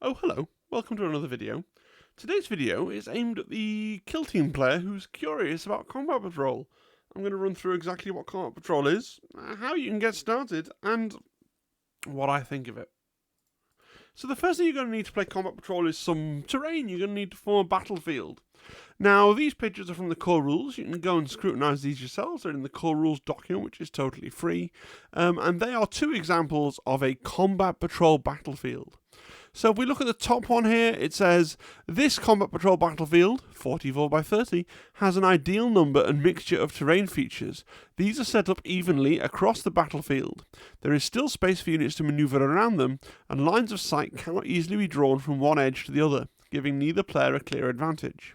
Oh, hello. Welcome to another video. Today's video is aimed at the kill team player who's curious about Combat Patrol. I'm going to run through exactly what Combat Patrol is, how you can get started, and what I think of it. So the first thing you're going to need to play Combat Patrol is some terrain. You're going to need to form a battlefield. Now, these pictures are from the core rules. You can go and scrutinise these yourselves. They're in the core rules document, which is totally free. And they are two examples of a Combat Patrol battlefield. So if we look at the top one here, it says, this Combat Patrol battlefield, 44 by 30, has an ideal number and mixture of terrain features. These are set up evenly across the battlefield. There is still space for units to manoeuvre around them, and lines of sight cannot easily be drawn from one edge to the other, giving neither player a clear advantage.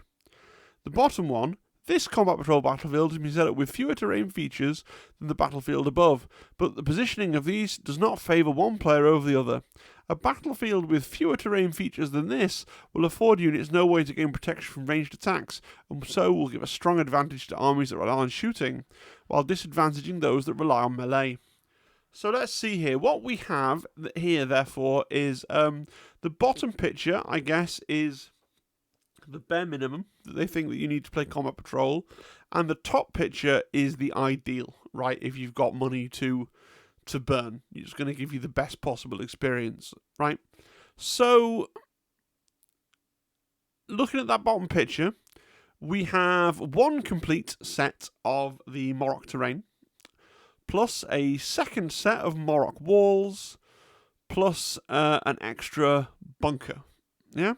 The bottom one, this Combat Patrol battlefield has been set up with fewer terrain features than the battlefield above, but the positioning of these does not favour one player over the other. A battlefield with fewer terrain features than this will afford units no way to gain protection from ranged attacks, and so will give a strong advantage to armies that rely on shooting, while disadvantaging those that rely on melee. So let's see here. What we have here, therefore, is the bottom picture, I guess, is the bare minimum that they think that you need to play Combat Patrol, and the top picture is the ideal, right? If you've got money to burn, it's going to give you the best possible experience, right? So, looking at that bottom picture, we have one complete set of the Morok terrain, plus a second set of Morok walls, plus an extra bunker, yeah?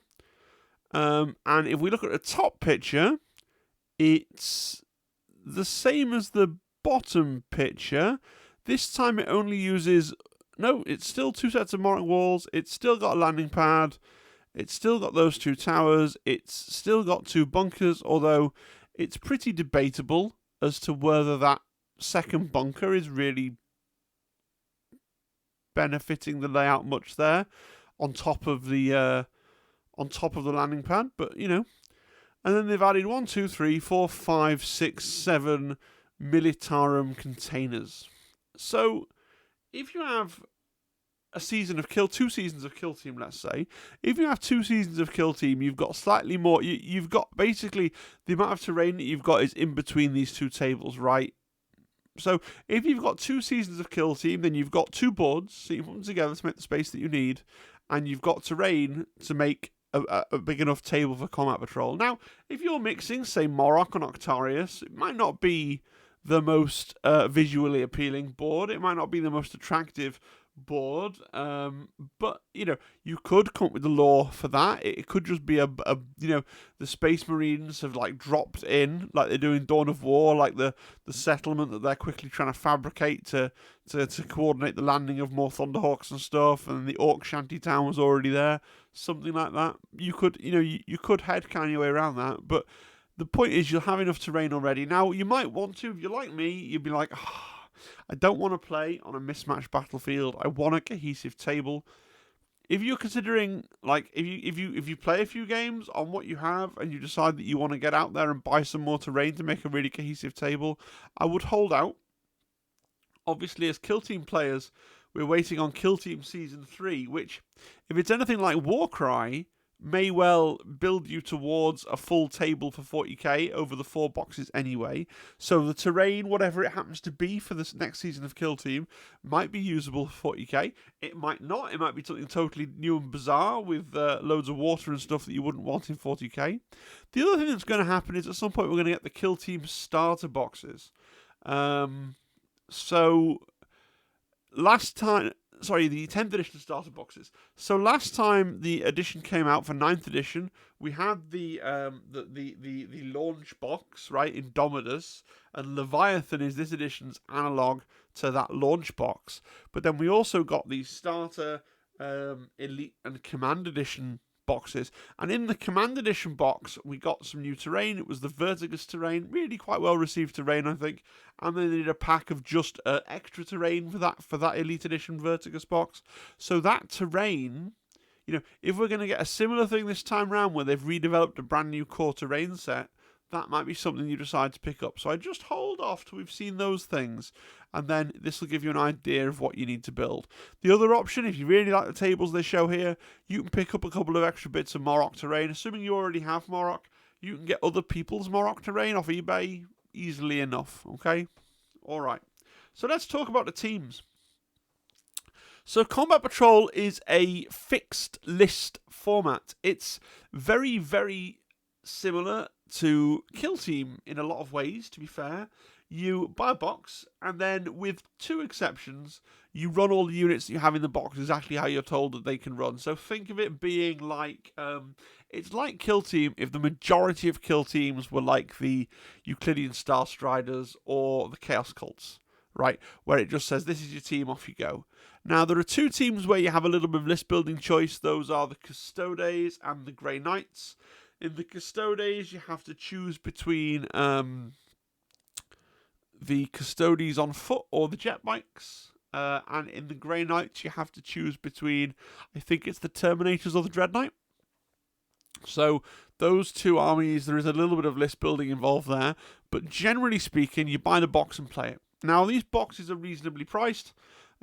And if we look at the top picture, it's the same as the bottom picture. This time it only uses... No, it's still two sets of Morok walls. It's still got a landing pad. It's still got those two towers. It's still got two bunkers, although it's pretty debatable as to whether that second bunker is really benefiting the layout much there on top of the landing pad, but you know. And then they've added 1, 2, 3, 4, 5, 6, 7 Militarum containers. So, if you have two seasons of Kill Team, let's say, if you have 2 seasons of Kill Team, you've got slightly more. You've got basically the amount of terrain that you've got is in between these two tables, right? So, if you've got 2 seasons of Kill Team, then you've got 2 boards, so you put them together to make the space that you need, and you've got terrain to make a big enough table for Combat Patrol. Now, if you're mixing, say, Morok and Octarius, it might not be the most visually appealing board. It might not be the most attractive board, but you know, you could come up with the lore for that. It could just be a you know, the Space Marines have like dropped in, like they do in Dawn of War, like the settlement that they're quickly trying to fabricate to coordinate the landing of more Thunderhawks and stuff, and the Orc shanty town was already there, something like that. You could, you know, you could headcan your way around that, but the point is you'll have enough terrain already. Now, you might want to, if you're like me, you'd be like, I don't want to play on a mismatched battlefield. I want a cohesive table. If you're considering, like, if you play a few games on what you have and you decide that you want to get out there and buy some more terrain to make a really cohesive table, I would hold out. Obviously, as Kill Team players, we're waiting on Kill Team Season 3, which, if it's anything like Warcry, may well build you towards a full table for 40k over the 4 boxes anyway. So the terrain, whatever it happens to be for this next season of Kill Team, might be usable for 40k. It might not. It might be something totally new and bizarre with loads of water and stuff that you wouldn't want in 40k. The other thing that's going to happen is at some point we're going to get the Kill Team starter boxes. So last time... Sorry, the 10th edition starter boxes. So last time the edition came out for 9th edition, we had the launch box, right, Indomitus, and Leviathan is this edition's analog to that launch box. But then we also got the starter, elite, and command edition boxes, and in the command edition box we got some new terrain. It was the Vertigus terrain, really quite well received terrain, I think, and then they did a pack of just extra terrain for that elite edition Vertigus box. So that terrain, you know, if we're going to get a similar thing this time round where they've redeveloped a brand new core terrain set, that might be something you decide to pick up. So I just hold off till we've seen those things, and then this will give you an idea of what you need to build. The other option, if you really like the tables they show here, you can pick up a couple of extra bits of Morok terrain. Assuming you already have Morok, you can get other people's Morok terrain off eBay easily enough, okay? Alright, so let's talk about the teams. So Combat Patrol is a fixed list format. It's very, very similar to Kill Team in a lot of ways, to be fair. You buy a box, and then with two exceptions, you run all the units that you have in the box exactly how you're told that they can run. So think of it being like, it's like Kill Team if the majority of Kill Teams were like the Euclidean Star Striders or the Chaos Cults, right? Where it just says, this is your team, off you go. Now, there are two teams where you have a little bit of list building choice. Those are the Custodes and the Grey Knights. In the Custodes, you have to choose between the Custodes on foot or the jet bikes. And in the Grey Knights, you have to choose between, I think it's the Terminators or the Dread Knight. So those two armies, there is a little bit of list building involved there. But generally speaking, you buy the box and play it. Now, these boxes are reasonably priced.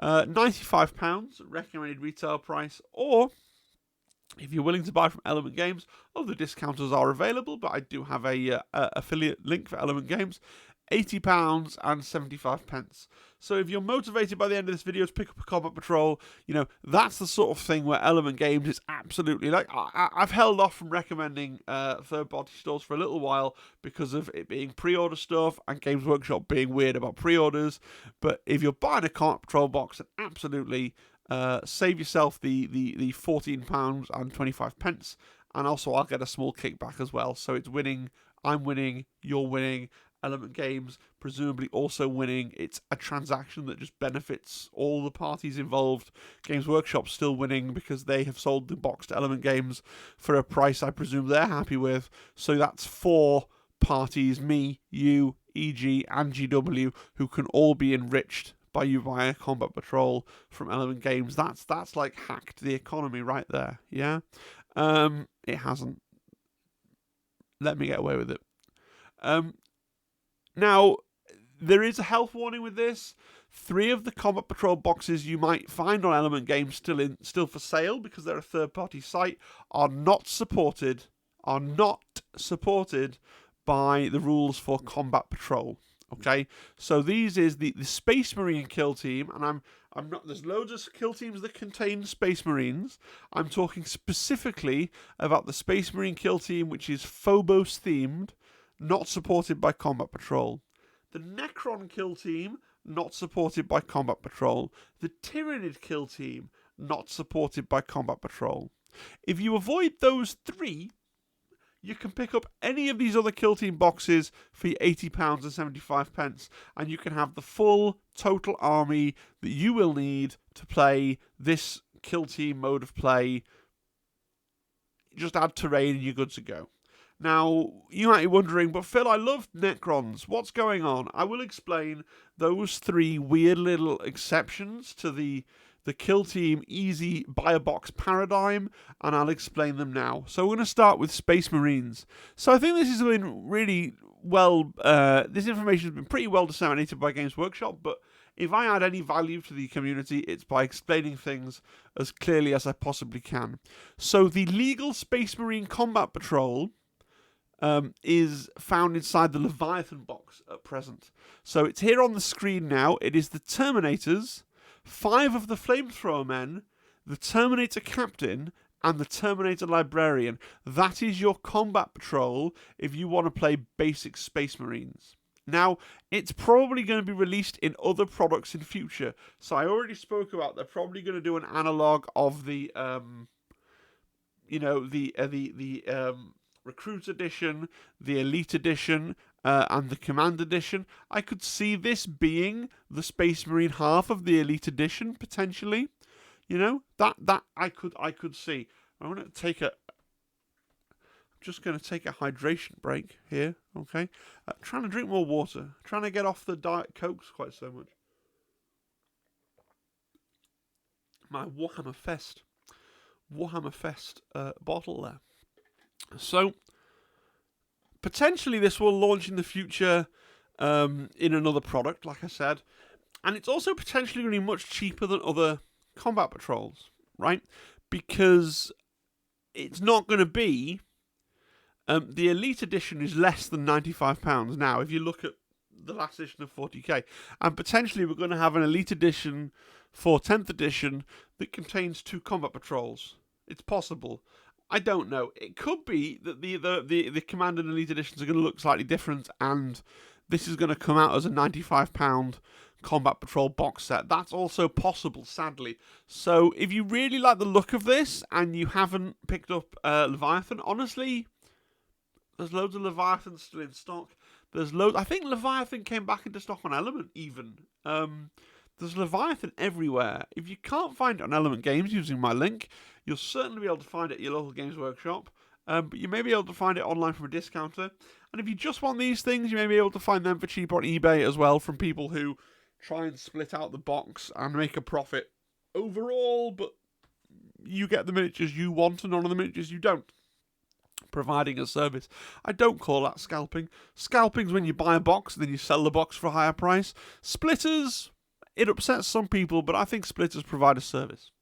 £95 recommended retail price, or if you're willing to buy from Element Games, other discounters are available, but I do have a affiliate link for Element Games, £80 and 75p. So if you're motivated by the end of this video to pick up a Combat Patrol, you know, that's the sort of thing where Element Games is absolutely like, I've held off from recommending third-party stores for a little while because of it being pre-order stuff and Games Workshop being weird about pre-orders. But if you're buying a Combat Patrol box, then absolutely save yourself the £14 and 25p, and also I'll get a small kickback as well. So it's winning, I'm winning, you're winning, Element Games presumably also winning. It's a transaction that just benefits all the parties involved. Games Workshop still winning because they have sold the box to Element Games for a price I presume they're happy with. So that's four parties, me, you, EG, and GW, who can all be enriched by you buying a Combat Patrol from Element Games. That's like hacked the economy right there, yeah? It hasn't. Let me get away with it. Now, there is a health warning with this. 3 of the Combat Patrol boxes you might find on Element Games still for sale because they're a third-party site are not supported by the rules for Combat Patrol. Okay, so these is the Space Marine Kill Team, and I'm not. There's loads of kill teams that contain Space Marines. I'm talking specifically about the Space Marine Kill Team, which is Phobos themed, not supported by Combat Patrol. The Necron Kill Team, not supported by Combat Patrol. The Tyranid Kill Team, not supported by Combat Patrol. If you avoid those 3, you can pick up any of these other Kill Team boxes for £80 and 75p, and you can have the full total army that you will need to play this Kill Team mode of play. Just add terrain and you're good to go. Now, you might be wondering, but Phil, I love Necrons. What's going on? I will explain those 3 weird little exceptions to the Kill Team easy buy a box paradigm, and I'll explain them now. So we're going to start with Space Marines. So I think this has been really well, this information has been pretty well disseminated by Games Workshop, but if I add any value to the community, it's by explaining things as clearly as I possibly can. So the legal Space Marine Combat Patrol is found inside the Leviathan box at present. So it's here on the screen now. It is the Terminators, 5 of the Flamethrower Men, the Terminator Captain, and the Terminator Librarian. That is your Combat Patrol if you want to play basic Space Marines. Now, it's probably going to be released in other products in future. So I already spoke about they're probably going to do an analog of the, Recruit Edition, the Elite Edition, and the Command Edition. I could see this being the Space Marine half of the Elite Edition potentially. You know, that I could see. I'm just going to take a hydration break here. Okay, trying to drink more water. Trying to get off the Diet Cokes quite so much. My Warhammer Fest bottle there. So, potentially this will launch in the future in another product, like I said. And it's also potentially going to be much cheaper than other combat patrols, right? Because it's not going to be... the Elite Edition is less than £95 now, if you look at the last edition of 40k. And potentially we're going to have an Elite Edition for 10th Edition that contains 2 combat patrols. It's possible. I don't know. It could be that the Command and Elite Editions are going to look slightly different, and this is going to come out as a £95 Combat Patrol box set. That's also possible, sadly. So if you really like the look of this and you haven't picked up Leviathan, honestly, there's loads of Leviathan still in stock. There's loads. I think Leviathan came back into stock on Element even. There's Leviathan everywhere. If you can't find it on Element Games using my link, you'll certainly be able to find it at your local Games Workshop. But you may be able to find it online from a discounter. And if you just want these things, you may be able to find them for cheaper on eBay as well from people who try and split out the box and make a profit overall, but you get the miniatures you want and none of the miniatures you don't. Providing a service. I don't call that scalping. Scalping's when you buy a box and then you sell the box for a higher price. Splitters, it upsets some people, but I think splitters provide a service.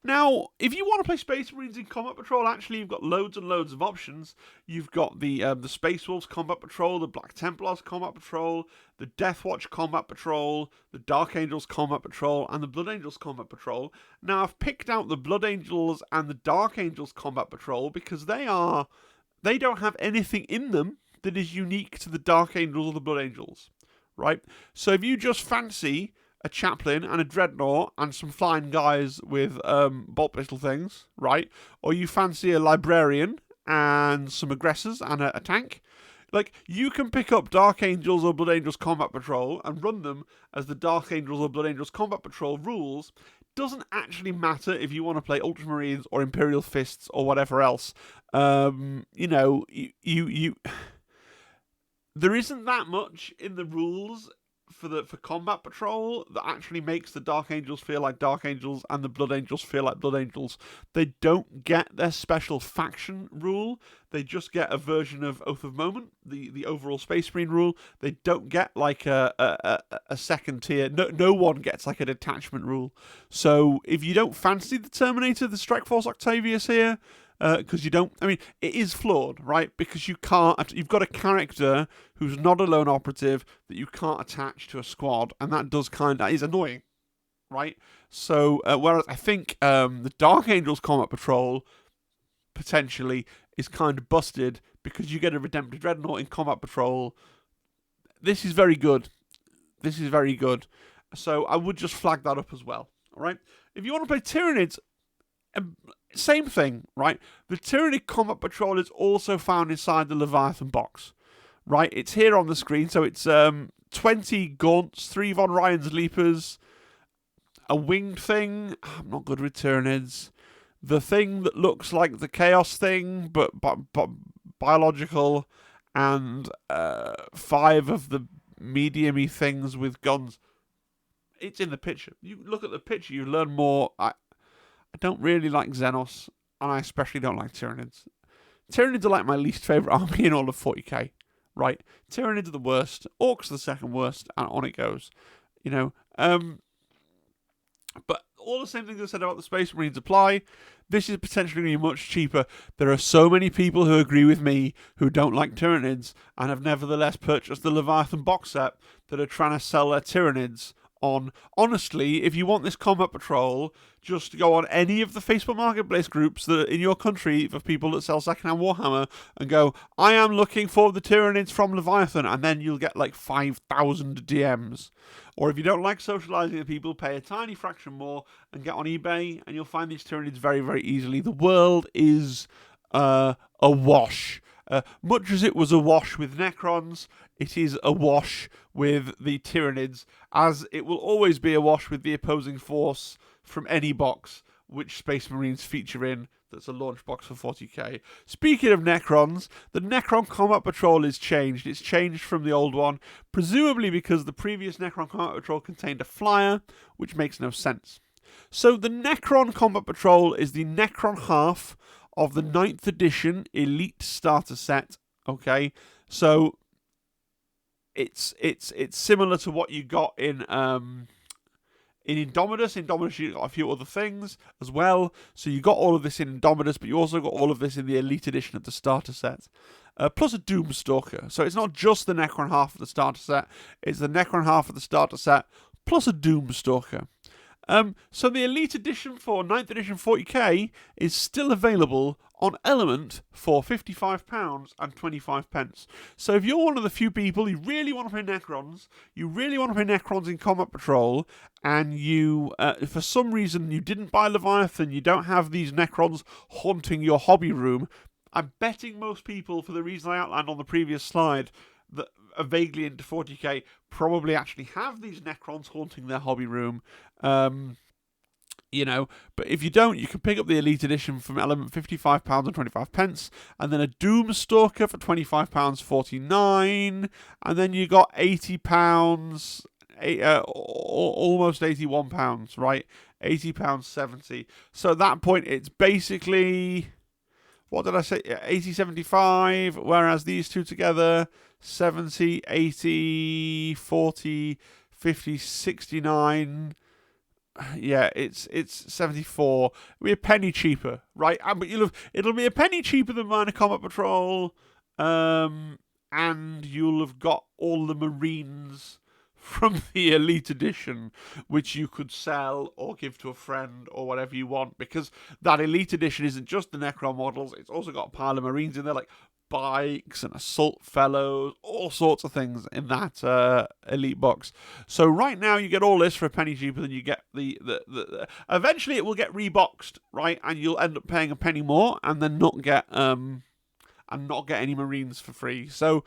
Now, if you want to play Space Marines in Combat Patrol, actually you've got loads and loads of options. You've got the Space Wolves Combat Patrol, the Black Templars Combat Patrol, the Death Watch Combat Patrol, the Dark Angels Combat Patrol, and the Blood Angels Combat Patrol. Now, I've picked out the Blood Angels and the Dark Angels Combat Patrol because they don't have anything in them that is unique to the Dark Angels or the Blood Angels, right? So if you just fancy a chaplain and a dreadnought and some flying guys with bolt pistol things, right? Or you fancy a librarian and some aggressors and a tank, like, you can pick up Dark Angels or Blood Angels Combat Patrol and run them as the Dark Angels or Blood Angels Combat Patrol rules. Doesn't actually matter if you want to play Ultramarines or Imperial Fists or whatever else. You know, there isn't that much in the rules for Combat Patrol that actually makes the Dark Angels feel like Dark Angels and the Blood Angels feel like Blood Angels. They don't get their special faction rule. They just get a version of Oath of Moment, the overall Space Marine rule. They don't get like a second tier. No one gets like a detachment rule. So if you don't fancy the Terminator, the Strike Force Octavius here, because you don't... I mean, it is flawed, right? Because you can't... You've got a character who's not a lone operative that you can't attach to a squad, and that is annoying, right? So, whereas I think the Dark Angels Combat Patrol potentially is kind of busted because you get a Redemptive Dreadnought in Combat Patrol. This is very good. This is very good. So I would just flag that up as well, all right? If you want to play Tyranids... Same thing, right? The Tyranid Combat Patrol is also found inside the Leviathan box, right? It's here on the screen, so it's 20 Gaunts, 3 Von Ryan's Leapers, a winged thing. I'm not good with Tyranids. The thing that looks like the Chaos thing, but biological, and 5 of the medium-y things with guns. It's in the picture. You look at the picture, you learn more. I don't really like Xenos, and I especially don't like Tyranids. Tyranids are like my least favourite army in all of 40k, right? Tyranids are the worst, Orcs are the second worst, and on it goes, you know. But all the same things I said about the Space Marines apply. This is potentially going to be much cheaper. There are so many people who agree with me who don't like Tyranids and have nevertheless purchased the Leviathan box set that are trying to sell their Tyranids on. Honestly, if you want this Combat Patrol, just go on any of the Facebook Marketplace groups that are in your country for people that sell secondhand Warhammer and go, I am looking for the Tyranids from Leviathan, and then you'll get like 5,000 DMs. Or if you don't like socialising with people, pay a tiny fraction more and get on eBay, and you'll find these Tyranids very, very easily. The world is awash. Much as it was awash with Necrons, it is awash with the Tyranids, as it will always be awash with the opposing force from any box which Space Marines feature in that's a launch box for 40k. Speaking of Necrons, the Necron Combat Patrol is changed. It's changed from the old one, presumably because the previous Necron Combat Patrol contained a flyer, which makes no sense. So the Necron Combat Patrol is the Necron half of the 9th 9th edition Elite Starter Set, okay? So it's similar to what you got in Indomitus. Indomitus, you got a few other things as well. So you got all of this in Indomitus, but you also got all of this in the Elite Edition of the starter set. Plus a Doomstalker. So it's not just the Necron half of the starter set, it's the Necron half of the starter set, plus a Doomstalker. So the Elite Edition for 9th Edition 40k is still available on Element for £55 and 25 pence. So if you're one of the few people who really want to play Necrons, you really want to play Necrons in Combat Patrol, and you, for some reason, you didn't buy Leviathan, you don't have these Necrons haunting your hobby room, I'm betting most people, for the reason I outlined on the previous slide, that are vaguely into 40k, probably actually have these Necrons haunting their hobby room. But if you don't, you can pick up the Elite Edition from Element, £55 and 25 pence, and then a Doomstalker for £25.49, and then you got £80, almost £81, right? £80.70. So at that point, it's basically, what did I say? 80.75, whereas these two together, 70, 80, 40, 50, 69. Yeah, it's 74. It'll be a penny cheaper, right? But it'll be a penny cheaper than Minor Combat Patrol, and you'll have got all the Marines from the Elite Edition, which you could sell or give to a friend or whatever you want, because that Elite Edition isn't just the Necron models, it's also got a pile of Marines in there, like bikes and assault fellows, all sorts of things in that elite box. So right now you get all this for a penny cheaper than you get the eventually it will get reboxed, right? And you'll end up paying a penny more and then not get any Marines for free. So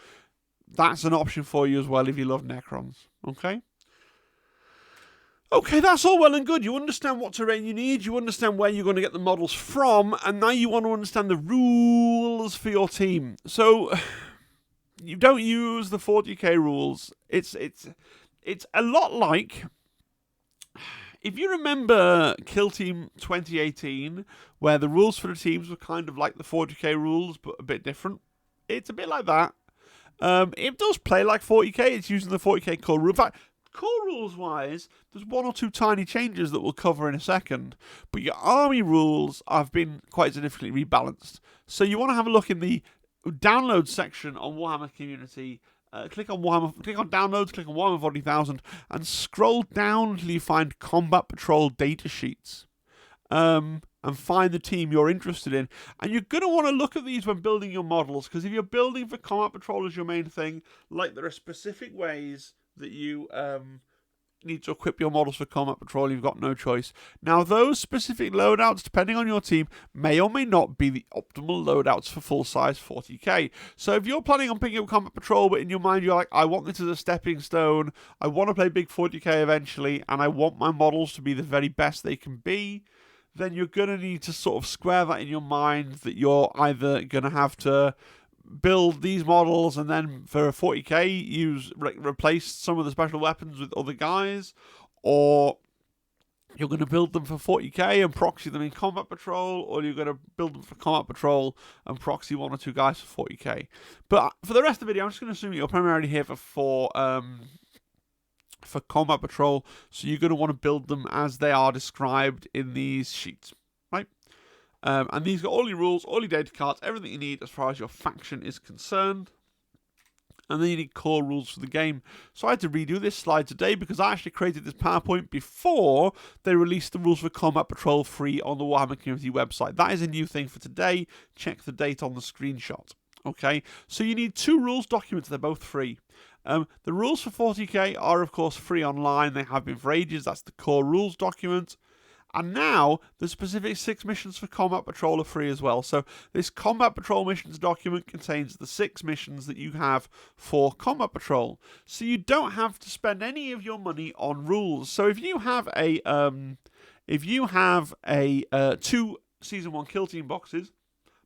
that's an option for you as well if you love Necrons. Okay, that's all well and good. You understand what terrain you need, you understand where you're going to get the models from, and now you want to understand the rules for your team. So, you don't use the 40k rules. It's a lot like, if you remember Kill Team 2018, where the rules for the teams were kind of like the 40k rules, but a bit different. It's a bit like that. It does play like 40k. It's using the 40k core rule. In fact, core rules wise, there's one or two tiny changes that we'll cover in a second, but your army rules have been quite significantly rebalanced. So you want to have a look in the download section on Warhammer Community. Click on downloads, click on Warhammer 40,000, and scroll down until you find Combat Patrol data sheets. And find the team you're interested in. And you're going to want to look at these when building your models, because if you're building for Combat Patrol as your main thing, like there are specific ways that you need to equip your models for Combat Patrol, you've got no choice. Now, those specific loadouts, depending on your team, may or may not be the optimal loadouts for full-size 40k. So if you're planning on picking up Combat Patrol, but in your mind you're like, I want this as a stepping stone, I want to play big 40k eventually, and I want my models to be the very best they can be, then you're going to need to sort of square that in your mind that you're either going to have to build these models and then for a 40k replace some of the special weapons with other guys, or you're going to build them for 40k and proxy them in Combat Patrol, or you're going to build them for Combat Patrol and proxy one or two guys for 40k. But for the rest of the video, I'm just going to assume you're primarily here for Combat Patrol, so you're going to want to build them as they are described in these sheets, right? And these got all your rules, all your data cards, everything you need as far as your faction is concerned. And then you need core rules for the game. So I had to redo this slide today because I actually created this PowerPoint before they released the rules for Combat Patrol free on the Warhammer Community website. That is a new thing for today. Check the date on the screenshot. Okay, so you need 2 rules documents. They're both free. The rules for 40k are, of course, free online. They have been for ages. That's the core rules document. And now, the specific 6 missions for Combat Patrol are free as well. So this Combat Patrol missions document contains the 6 missions that you have for Combat Patrol. So you don't have to spend any of your money on rules. So if you have a 2 Season 1 Kill Team boxes,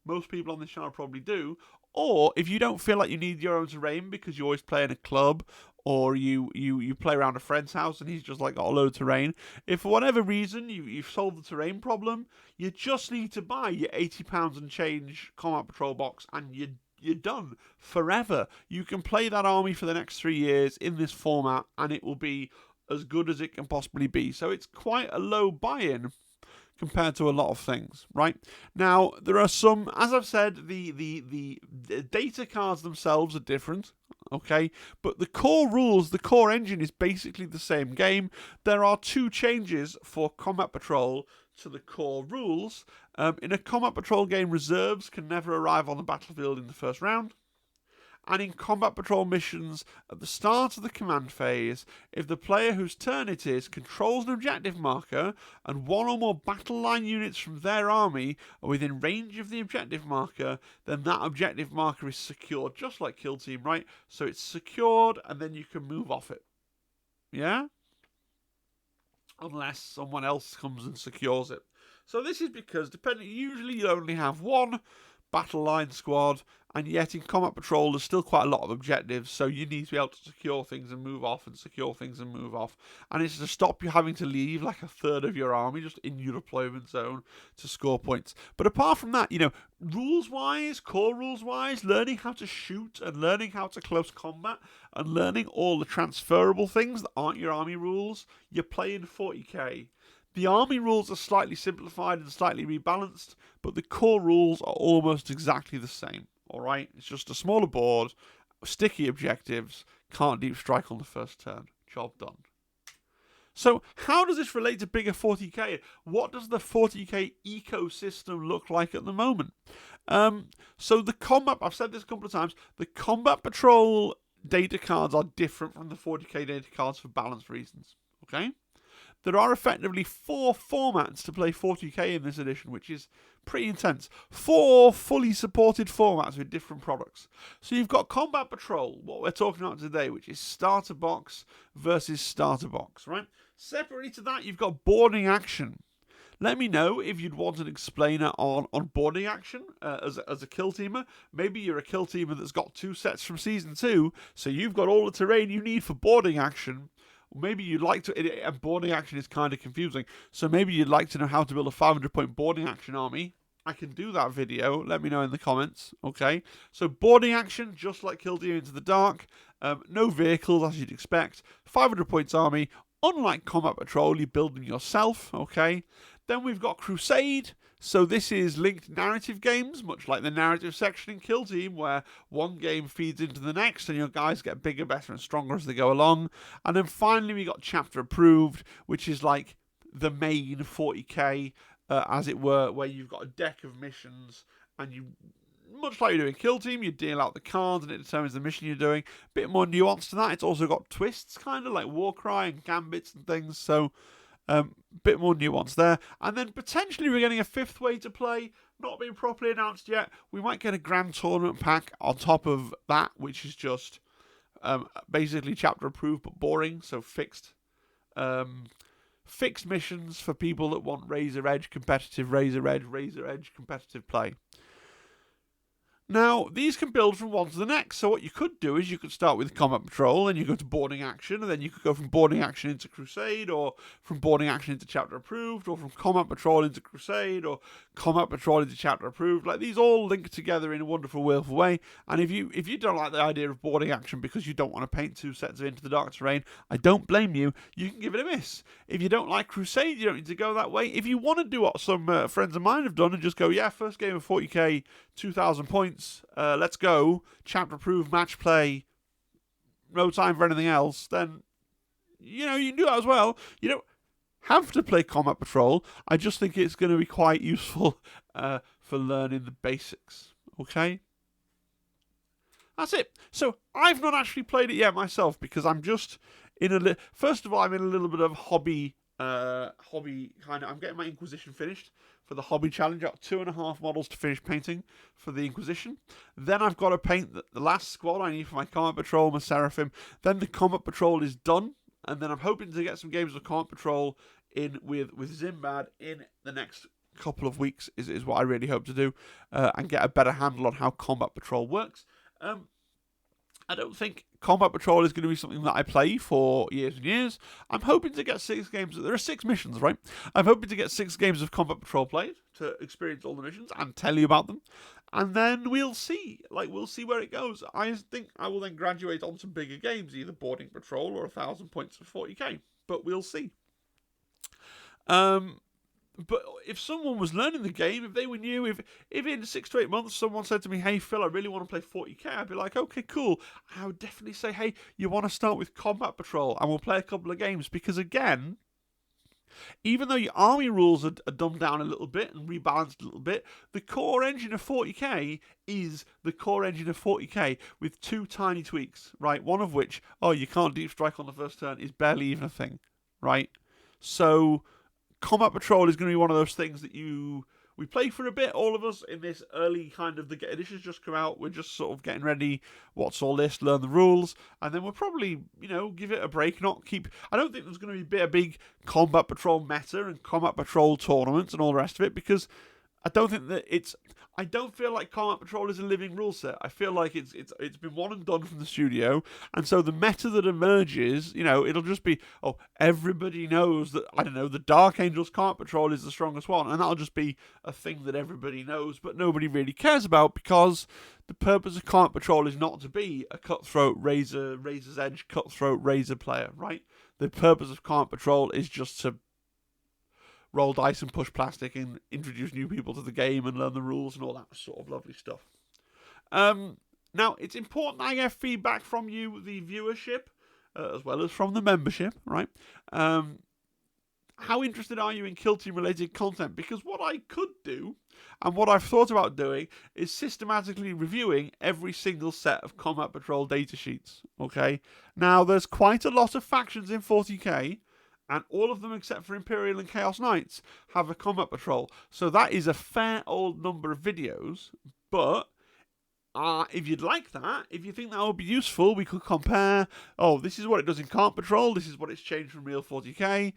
most people on this channel probably do, or if you don't feel like you need your own terrain because you always play in a club, or you play around a friend's house and he's just like got a load of terrain, if for whatever reason you've solved the terrain problem, you just need to buy your £80 and change Combat Patrol box and you're you're done forever. You can play that army for the next 3 years in this format, and it will be as good as it can possibly be. So it's quite a low buy-in compared to a lot of things, right? Now, there are some, as I've said, the data cards themselves are different, okay? But the core rules, the core engine is basically the same game. There are 2 changes for Combat Patrol to the core rules. In a Combat Patrol game, reserves can never arrive on the battlefield in the first round. And in Combat Patrol missions, at the start of the command phase, if the player whose turn it is controls an objective marker and 1 or more battle line units from their army are within range of the objective marker, then that objective marker is secured, just like Kill Team, right? So it's secured and then you can move off it. Yeah? Unless someone else comes and secures it. So this is because, usually you only have 1 battle line squad, and yet in Combat Patrol there's still quite a lot of objectives, so you need to be able to secure things and move off, and secure things and move off, and it's to stop you having to leave like a third of your army just in your deployment zone to score points. But apart from that, rules-wise, core rules-wise, learning how to shoot and learning how to close combat and learning all the transferable things that aren't your army rules, you're playing 40k. The army rules are slightly simplified and slightly rebalanced, but the core rules are almost exactly the same, alright? It's just a smaller board, sticky objectives, can't deep strike on the first turn. Job done. So how does this relate to bigger 40k? What does the 40k ecosystem look like at the moment? So the combat, I've said this a couple of times, the Combat Patrol data cards are different from the 40k data cards for balance reasons, okay? There are effectively 4 formats to play 40k in this edition, which is pretty intense. 4 fully supported formats with different products. So you've got Combat Patrol, what we're talking about today, which is starter box versus starter box, right? Separately to that, you've got boarding action. Let me know if you'd want an explainer on boarding action as a kill teamer. Maybe you're a kill teamer that's got 2 sets from Season 2, so you've got all the terrain you need for boarding action. Maybe you'd like to, and boarding action is kind of confusing, so maybe you'd like to know how to build a 500-point boarding action army. I can do that video, let me know in the comments, okay? So boarding action, just like Kill Team Into the Dark, no vehicles as you'd expect, 500 points army, unlike Combat Patrol, you build them yourself, okay? Then we've got Crusade. So this is linked narrative games, much like the narrative section in Kill Team, where one game feeds into the next and your guys get bigger, better and stronger as they go along. And then finally we got Chapter Approved, which is like the main 40k, as it were, where you've got a deck of missions and you, much like you do in Kill Team, you deal out the cards and it determines the mission you're doing. Bit more nuance to that. It's also got twists, kind of like Warcry and Gambits and things, so bit more nuance there. And then potentially we're getting a 5th way to play, not being properly announced yet. We might get a grand tournament pack on top of that, which is just basically chapter approved but boring, so fixed missions for people that want Razor Edge competitive play. Now, these can build from one to the next, so what you could do is you could start with Combat Patrol, and you go to Boarding Action, and then you could go from Boarding Action into Crusade, or from Boarding Action into Chapter Approved, or from Combat Patrol into Crusade, or Combat Patrol into Chapter Approved. Like, these all link together in a wonderful, willful way, and if you don't like the idea of Boarding Action because you don't want to paint 2 sets of Into the Dark Terrain, I don't blame you. You can give it a miss. If you don't like Crusade, you don't need to go that way. If you want to do what some friends of mine have done and just go, yeah, first game of 40k, 2,000 points, let's go, chapter approved, match play, no time for anything else, then, you can do that as well. You don't have to play Combat Patrol. I just think it's going to be quite useful for learning the basics, okay? That's it. So, I've not actually played it yet myself, because I'm just in first of all, I'm in a little bit of hobby kind of, I'm getting my Inquisition finished for the hobby challenge. I've got 2.5 models to finish painting for the Inquisition. Then I've got to paint the last squad I need for my Combat Patrol, my Seraphim. Then the Combat Patrol is done, and then I'm hoping to get some games of Combat Patrol in with Zimbad in the next couple of weeks, is what I really hope to do, and get a better handle on how Combat Patrol works. I don't think Combat Patrol is going to be something that I play for years and years. I'm hoping to get 6 games. There are 6 missions, right? I'm hoping to get 6 games of Combat Patrol played to experience all the missions and tell you about them. And then we'll see. We'll see where it goes. I think I will then graduate on some bigger games, either Boarding Patrol or 1,000 points for 40k. But we'll see. But if someone was learning the game, if they were new, if in 6 to 8 months someone said to me, "Hey Phil, I really want to play 40k," I'd be like, "Okay, cool." I would definitely say, "Hey, you want to start with Combat Patrol, and we'll play a couple of games," because again, even though your army rules are dumbed down a little bit and rebalanced a little bit, the core engine of 40k is the core engine of 40k with 2 tiny tweaks, right? One of which, you can't deep strike on the first turn, is barely even a thing, right? So Combat Patrol is going to be one of those things that we play for a bit, all of us, in this early kind of this has just come out. We're just sort of getting ready. What's all this? Learn the rules, and then we'll probably give it a break. I don't think there's going to be a big Combat Patrol meta and Combat Patrol tournaments and all the rest of it, because I don't think that I don't feel like Combat Patrol is a living rule set. I feel like it's been one and done from the studio, and so the meta that emerges, it'll just be, everybody knows that, I don't know, the Dark Angels Combat Patrol is the strongest one, and that'll just be a thing that everybody knows, but nobody really cares about, because the purpose of Combat Patrol is not to be a cutthroat razor's edge cutthroat razor player, right? The purpose of Combat Patrol is just to roll dice and push plastic and introduce new people to the game and learn the rules and all that sort of lovely stuff. Now, it's important I get feedback from you, the viewership, as well as from the membership, right? How interested are you in Kill Team related content? Because what I could do, and what I've thought about doing, is systematically reviewing every single set of Combat Patrol datasheets, okay? Now, there's quite a lot of factions in 40k, and all of them except for Imperial and Chaos Knights have a Combat Patrol. So that is a fair old number of videos, but if you'd like that, if you think that would be useful, we could compare, this is what it does in Combat Patrol, this is what it's changed from real 40k,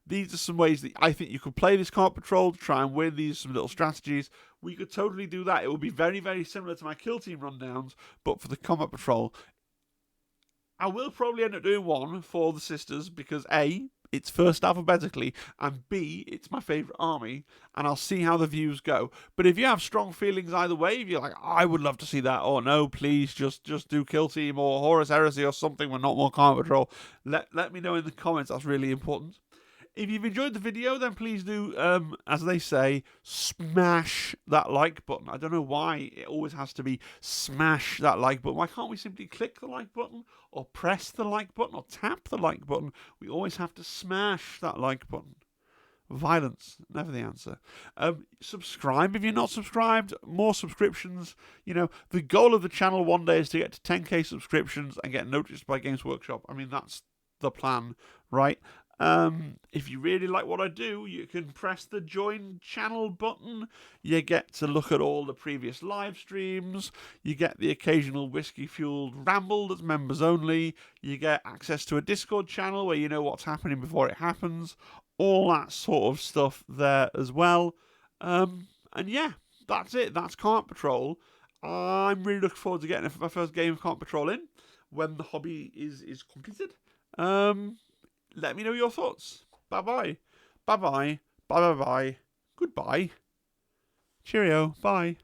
these are some ways that I think you could play this Combat Patrol to try and win, these are some little strategies. We could totally do that. It would be very, very similar to my Kill Team rundowns, but for the Combat Patrol. I will probably end up doing one for the sisters because A, it's first alphabetically, and B, it's my favourite army, and I'll see how the views go. But if you have strong feelings either way, if you're like, I would love to see that, or no, please just do Kill Team or Horus Heresy or something with not more Combat Patrol, let me know in the comments. That's really important. If you've enjoyed the video, then please do, as they say, smash that like button. I don't know why it always has to be smash that like button. Why can't we simply click the like button or press the like button or tap the like button? We always have to smash that like button. Violence, never the answer. Subscribe if you're not subscribed. More subscriptions. The goal of the channel one day is to get to 10k subscriptions and get noticed by Games Workshop. I mean, that's the plan, right? If you really like what I do, you can press the join channel button. You get to look at all the previous live streams. You get the occasional whiskey-fueled ramble that's members only. You get access to a Discord channel where you know what's happening before it happens. All that sort of stuff there as well. And yeah, that's it. That's Combat Patrol. I'm really looking forward to getting my first game of Combat Patrol in when the hobby is completed. Let me know your thoughts. Bye-bye. Bye-bye. Bye-bye-bye. Goodbye. Cheerio. Bye.